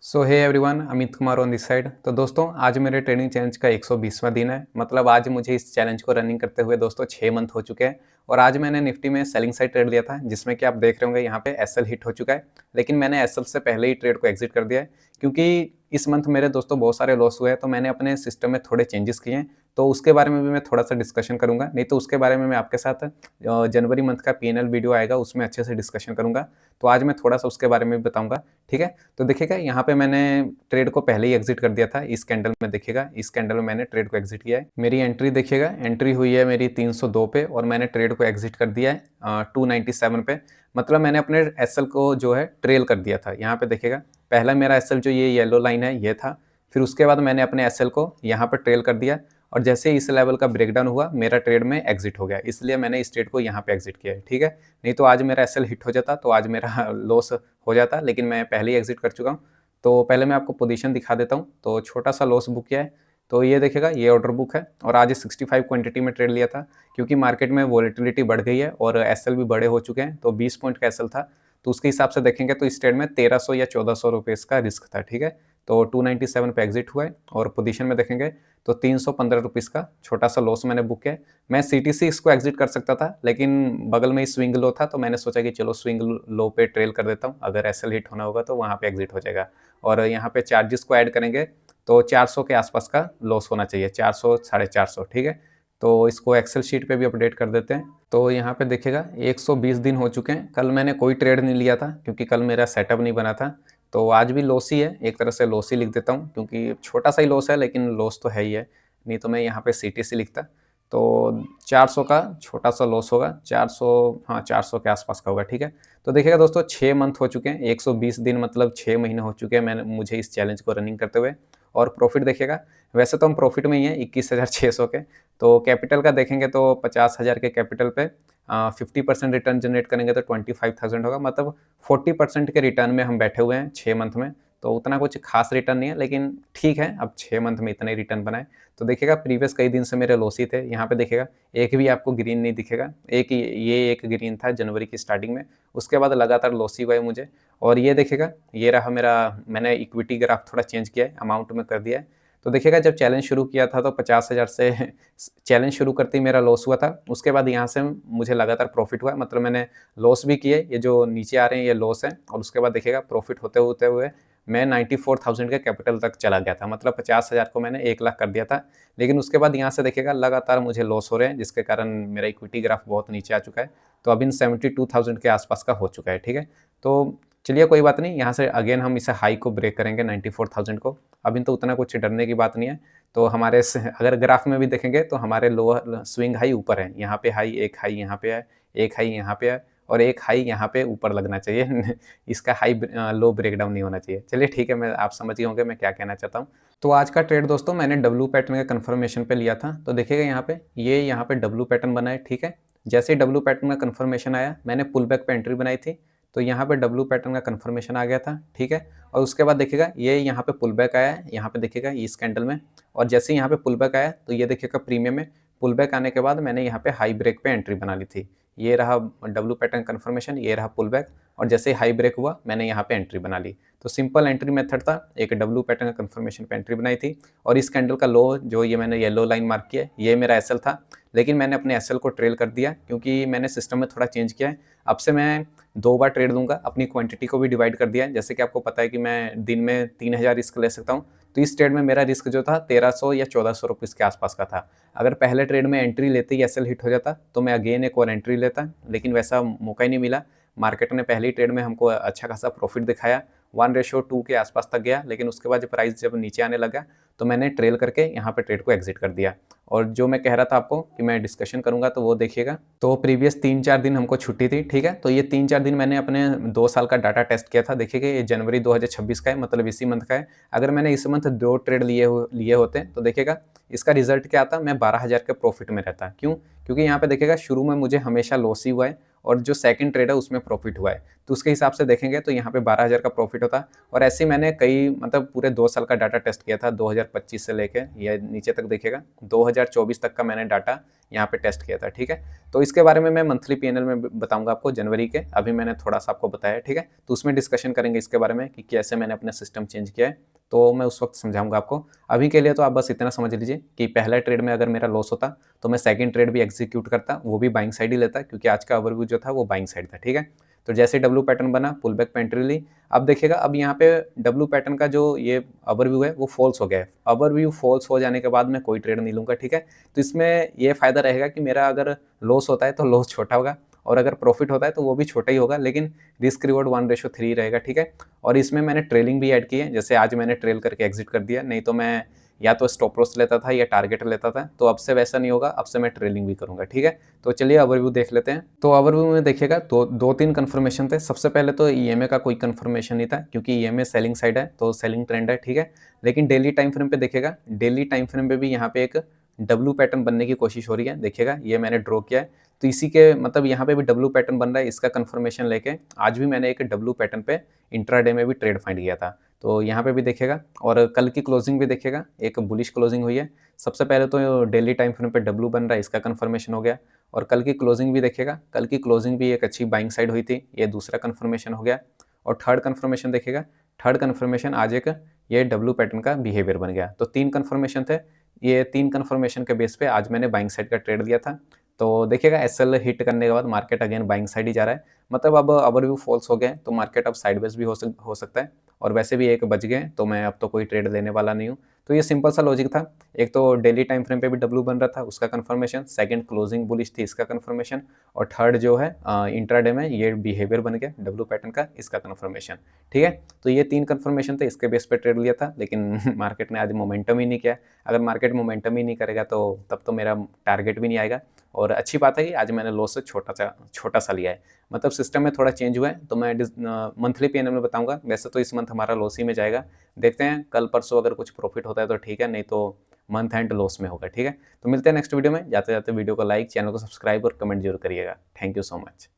So hey everyone, Amit Kumar on this side. तो दोस्तों, आज मेरे ट्रेडिंग चैलेंज का 120वां दिन है। मतलब आज मुझे इस चैलेंज को रनिंग करते हुए दोस्तों 6 मंथ हो चुके हैं। और आज मैंने निफ्टी में सेलिंग साइड ट्रेड लिया था, जिसमें कि आप देख रहे होंगे यहाँ पे एसएल हिट हो चुका है। लेकिन मैंने एसएल से पहले ही ट्रेड को एग्जिट कर दिया है, क्योंकि इस मंथ मेरे दोस्तों बहुत सारे लॉस हुए हैं। तो मैंने अपने सिस्टम में थोड़े चेंजेस किए हैं, तो उसके बारे में भी मैं थोड़ा सा डिस्कशन करूंगा। नहीं तो उसके बारे में मैं आपके साथ जनवरी मंथ का पीएनएल वीडियो आएगा, उसमें अच्छे से डिस्कशन करूंगा। तो आज मैं थोड़ा सा उसके बारे में भी बताऊंगा। ठीक है, तो देखिएगा यहाँ पे मैंने ट्रेड को पहले ही एग्जिट कर दिया था। इस कैंडल में देखिएगा, इस कैंडल में मैंने ट्रेड को एग्जिट किया है। मेरी एंट्री देखिएगा, एंट्री हुई है मेरी 302 पे और मैंने ट्रेड को एग्जिट कर दिया है 297 पे। मतलब मैंने अपने एसएल को जो है ट्रेल कर दिया था। यहाँ पे देखिएगा, पहला मेरा एसएल जो ये येलो लाइन है ये था। फिर उसके बाद मैंने अपने एसएल को यहाँ पर ट्रेल कर दिया, और जैसे इस लेवल का ब्रेकडाउन हुआ मेरा ट्रेड में एग्जिट हो गया। इसलिए मैंने इस ट्रेड को यहाँ पे एग्जिट किया है। ठीक है, नहीं तो आज मेरा एसएल हिट हो जाता तो आज मेरा लॉस हो जाता, लेकिन मैं पहले ही एग्जिट कर चुका हूँ। तो पहले मैं आपको पोजीशन दिखा देता हूँ। तो छोटा सा लॉस बुक किया है, तो ये देखिएगा, ये ऑर्डर बुक है। और आज 65 क्वांटिटी में ट्रेड लिया था, क्योंकि मार्केट में वॉलेटिलिटी बढ़ गई है और एसएल भी बड़े हो चुके हैं। तो 20 पॉइंट का एसएल था, तो उसके हिसाब से देखेंगे तो इस ट्रेड में 1300 या 1400 रुपये का रिस्क था। ठीक है, तो 297 पे एग्जिट हुआ है। और पोजीशन में देखेंगे तो 315 रुपीज़ का छोटा सा लॉस मैंने बुक किया। मैं सीटीसी इसको एग्जिट कर सकता था, लेकिन बगल में ही स्विंग लो था, तो मैंने सोचा कि चलो स्विंग लो पे ट्रेल कर देता हूँ। अगर एसएल हिट होना होगा तो वहाँ पे एग्जिट हो जाएगा। और यहाँ पे चार्जेस को ऐड करेंगे तो 400 के आसपास का लॉस होना चाहिए, 400 450। ठीक है, तो इसको एक्सेल शीट पे भी अपडेट कर देते हैं। तो यहाँ पे देखिएगा 120 दिन हो चुके हैं। कल मैंने कोई ट्रेड नहीं लिया था, क्योंकि कल मेरा सेटअप नहीं बना था। तो आज भी लॉस ही है, एक तरह से लॉस ही लिख देता हूँ, क्योंकि छोटा सा ही लॉस है, लेकिन लॉस तो है ही है। नहीं तो मैं यहाँ पे सीटीसी लिखता। तो 400 का छोटा सा लॉस होगा, 400, हाँ 400 के आसपास का होगा। ठीक है, तो देखिएगा दोस्तों 6 मंथ हो चुके हैं, 120 दिन मतलब 6 महीने हो चुके हैं मुझे इस चैलेंज को रनिंग करते हुए। और प्रॉफिट देखिएगा, वैसे तो हम प्रॉफिट में ही हैं 21,600 के। तो कैपिटल का देखेंगे तो 50,000 के कैपिटल पे 50% रिटर्न जनरेट करेंगे तो 25,000 होगा। मतलब 40% के रिटर्न में हम बैठे हुए हैं 6 मंथ में। तो उतना कुछ खास रिटर्न नहीं है, लेकिन ठीक है, अब 6 मंथ में इतने रिटर्न बनाए। तो देखिएगा प्रीवियस कई दिन से मेरे लॉस ही थे। यहाँ पे देखिएगा एक भी आपको ग्रीन नहीं दिखेगा। एक ग्रीन था जनवरी की स्टार्टिंग में, उसके बाद लगातार लॉस ही हुआ है मुझे। और ये देखिएगा, ये रहा मेरा, मैंने इक्विटी ग्राफ थोड़ा चेंज किया है, अमाउंट में कर दिया है। तो देखिएगा जब चैलेंज शुरू किया था तो 50,000 से चैलेंज शुरू करते ही मेरा लॉस हुआ था। उसके बाद यहाँ से मुझे लगातार प्रॉफिट हुआ, मतलब मैंने लॉस भी किए। ये जो नीचे आ रहे हैं ये लॉस है, और उसके बाद देखिएगा प्रॉफिट होते होते हुए मैं 94,000 के कैपिटल तक चला गया था। मतलब 50,000 को मैंने 1 लाख कर दिया था। लेकिन उसके बाद यहाँ से देखिएगा लगातार मुझे लॉस हो रहे हैं, जिसके कारण मेरा इक्विटी ग्राफ बहुत नीचे आ चुका है। तो अभी 72,000 के आसपास का हो चुका है। ठीक है, तो चलिए कोई बात नहीं, यहाँ से अगेन हम इसे हाई को ब्रेक करेंगे 94,000 को। अभी तो उतना कुछ डरने की बात नहीं है। तो हमारे अगर ग्राफ में भी देखेंगे तो हमारे लोअर स्विंग हाई ऊपर है। यहाँ पे हाई, एक हाई यहाँ पे है, एक हाई यहाँ पे है, और एक हाई यहाँ पे ऊपर लगना चाहिए इसका हाई लो ब्रेकडाउन नहीं होना चाहिए। चलिए ठीक है, मैं आप समझ गए होंगे मैं क्या कहना चाहता हूँ। तो आज का ट्रेड दोस्तों मैंने डब्ल्यू पैटर्न के कन्फर्मेशन पे लिया था। तो देखिएगा यहाँ पे यहाँ पे डब्ल्यू पैटर्न बना है। ठीक है, जैसे ही डब्ल्यू पैटर्न का कन्फर्मेशन आया मैंने पुल बैक पे एंट्री बनाई थी। तो यहाँ पे डब्ल्यू पैटर्न का कन्फर्मेशन आ गया था। ठीक है, और उसके बाद देखिएगा ये यहाँ पे पुल बैक आया है, यहाँ पे देखिएगा इस कैंडल में। और जैसे ही यहाँ पे पुल बैक आया तो ये देखिएगा प्रीमियम में पुल बैक आने के बाद मैंने यहाँ पे हाई ब्रेक पे एंट्री बना ली थी। ये रहा डब्ल्यू पैटर्न कन्फर्मेशन, ये रहा पुल बैक, और जैसे ही हाई ब्रेक हुआ मैंने यहाँ पे एंट्री बना ली। तो सिंपल एंट्री मेथड था, एक डब्ल्यू पैटर्न का कन्फर्मेशन पे एंट्री बनाई थी। और इस कैंडल का लो जो ये मैंने येलो लाइन मार्क किया है, ये मेरा एसएल था। लेकिन मैंने अपने एसएल को ट्रेल कर दिया, क्योंकि मैंने सिस्टम में थोड़ा चेंज किया है। अब से मैं 2 बार ट्रेड दूंगा, अपनी क्वांटिटी को भी डिवाइड कर दिया है। जैसे कि आपको पता है कि मैं दिन में 3,000 रिस्क ले सकता हूँ। तो इस ट्रेड में मेरा रिस्क जो था 1300 या 1400 रुपीज़ के आसपास का था। अगर पहले ट्रेड में एंट्री लेते ही एसएल हिट हो जाता तो मैं अगेन एक और एंट्री लेता, लेकिन वैसा मौका ही नहीं मिला। मार्केट ने पहली ट्रेड में हमको अच्छा खासा प्रॉफिट दिखाया, 1:2 के आसपास तक गया। लेकिन उसके बाद जब प्राइस जब नीचे आने लगा तो मैंने ट्रेल करके यहाँ पे ट्रेड को एग्जिट कर दिया। और जो मैं कह रहा था आपको कि मैं डिस्कशन करूंगा तो वो देखिएगा। तो प्रीवियस 3-4 दिन हमको छुट्टी थी। ठीक है, तो ये 3-4 दिन मैंने अपने 2 साल का डाटा टेस्ट किया था। देखिएगा ये जनवरी 2026 का है, मतलब इसी मंथ का है। अगर मैंने इस मंथ 2 ट्रेड लिए होते तो देखिएगा इसका रिजल्ट क्या आता, मैं 12,000 के प्रॉफिट में रहता। क्यों? क्योंकि यहाँ पे देखिएगा शुरू में मुझे हमेशा लॉस ही हुआ है, और जो सेकंड ट्रेड है उसमें प्रॉफिट हुआ है, तो उसके हिसाब से देखेंगे तो यहाँ पे 12,000 का प्रॉफिट होता। और ऐसे ही मैंने कई मतलब पूरे 2 साल का डाटा टेस्ट किया था, 2025 से लेके ये नीचे तक देखिएगा 2024 तक का मैंने डाटा यहाँ पे टेस्ट किया था, ठीक है। तो इसके बारे में मैं मंथली पीएनएल में बताऊंगा आपको जनवरी के, अभी मैंने थोड़ा सा आपको बताया, ठीक है। तो उसमें डिस्कशन करेंगे इसके बारे में कि कैसे मैंने अपना सिस्टम चेंज किया है, तो मैं उस वक्त समझाऊंगा आपको। अभी के लिए तो आप बस इतना समझ लीजिए कि पहला ट्रेड में अगर मेरा लॉस होता तो मैं सेकंड ट्रेड भी एग्जीक्यूट करता, वो भी बाइंग साइड ही लेता, क्योंकि आज का ओवरव्यू जो था वो बाइंग साइड था, ठीक है। तो जैसे डब्लू पैटर्न बना, पुल बैक पे एंट्री ली। अब देखिएगा, अब यहाँ पे डब्लू पैटर्न का जो ये ओवरव्यू है वो फॉल्स हो गया है। ओवरव्यू फॉल्स हो जाने के बाद मैं कोई ट्रेड नहीं लूँगा, ठीक है। तो इसमें ये फायदा रहेगा कि मेरा अगर लॉस होता है तो लॉस छोटा होगा, और अगर प्रॉफिट होता है तो वो भी छोटा ही होगा, लेकिन रिस्क रिवॉर्ड 1:3 रहेगा, ठीक है। और इसमें मैंने ट्रेलिंग भी ऐड की है, जैसे आज मैंने ट्रेल करके एग्जिट कर दिया, नहीं तो मैं या तो स्टॉप लॉस लेता था या टारगेट लेता था। तो अब से वैसा नहीं होगा, अब से मैं ट्रेलिंग भी करूंगा, ठीक है। तो चलिए ओवरव्यू देख लेते हैं। तो ओवरव्यू में देखिएगा दो तीन कंफर्मेशन थे। सबसे पहले तो ईएमए का कोई कंफर्मेशन नहीं था, क्योंकि ईएमए सेलिंग साइड है तो सेलिंग ट्रेंड है, ठीक है। लेकिन डेली टाइम फ्रेम पे देखिएगा, डेली टाइम फ्रेम पे भी यहाँ पे एक डब्लू पैटर्न बनने की कोशिश हो रही है, देखिएगा ये मैंने ड्रॉ किया है। तो इसी के मतलब यहाँ पे भी डब्लू पैटर्न बन रहा है, इसका कंफर्मेशन लेके आज भी मैंने एक डब्लू पैटर्न पे इंट्राडे में भी ट्रेड फाइंड किया था। तो यहाँ पे भी देखिएगा, और कल की क्लोजिंग भी देखिएगा, एक बुलिश क्लोजिंग हुई है। सबसे पहले तो डेली टाइम फ्रेम पे डब्लू बन रहा है, इसका कंफर्मेशन हो गया। और कल की क्लोजिंग भी देखिएगा, कल की क्लोजिंग भी एक अच्छी बाइंग साइड हुई थी, ये दूसरा कंफर्मेशन हो गया। और थर्ड कंफर्मेशन देखिएगा, थर्ड कंफर्मेशन आज एक ये डब्लू पैटर्न का बिहेवियर बन गया। तो 3 कंफर्मेशन थे, ये 3 कंफर्मेशन के बेस पे आज मैंने बाइंग साइड का ट्रेड लिया था। तो देखिएगा एसएल हिट करने के बाद मार्केट अगेन बाइंग साइड ही जा रहा है, मतलब अब ओवरव्यू फॉल्स हो गए तो मार्केट अब साइडवेज भी हो सकता है। और वैसे भी एक बच गए, तो मैं अब तो कोई ट्रेड लेने वाला नहीं हूँ। तो ये सिंपल सा लॉजिक था। एक तो डेली टाइम फ्रेम पे भी डब्लू बन रहा था, उसका कंफर्मेशन, सेकंड क्लोजिंग बुलिश थी, इसका कंफर्मेशन, और थर्ड जो है इंट्राडे में ये बिहेवियर बन गया डब्लू पैटर्न का, इसका कंफर्मेशन, ठीक है। तो ये 3 कंफर्मेशन थे, इसके बेस पे ट्रेड लिया था, लेकिन मार्केट ने आज मोमेंटम ही नहीं किया। अगर मार्केट मोमेंटम ही नहीं करेगा तो तब तो मेरा टारगेट भी नहीं आएगा। और अच्छी बात है कि आज मैंने लॉस से छोटा सा लिया है, मतलब सिस्टम में थोड़ा चेंज हुआ है। तो मैं मंथली पीएनएल में बताऊंगा। वैसे तो इस मंथ हमारा लॉस ही में जाएगा, देखते हैं कल परसों अगर कुछ प्रॉफिट होता है तो ठीक है, नहीं तो मंथ एंड लॉस में होगा, ठीक है। तो मिलते हैं नेक्स्ट वीडियो में। जाते जाते वीडियो को लाइक, चैनल को सब्सक्राइब और कमेंट जरूर करिएगा। Thank you so much.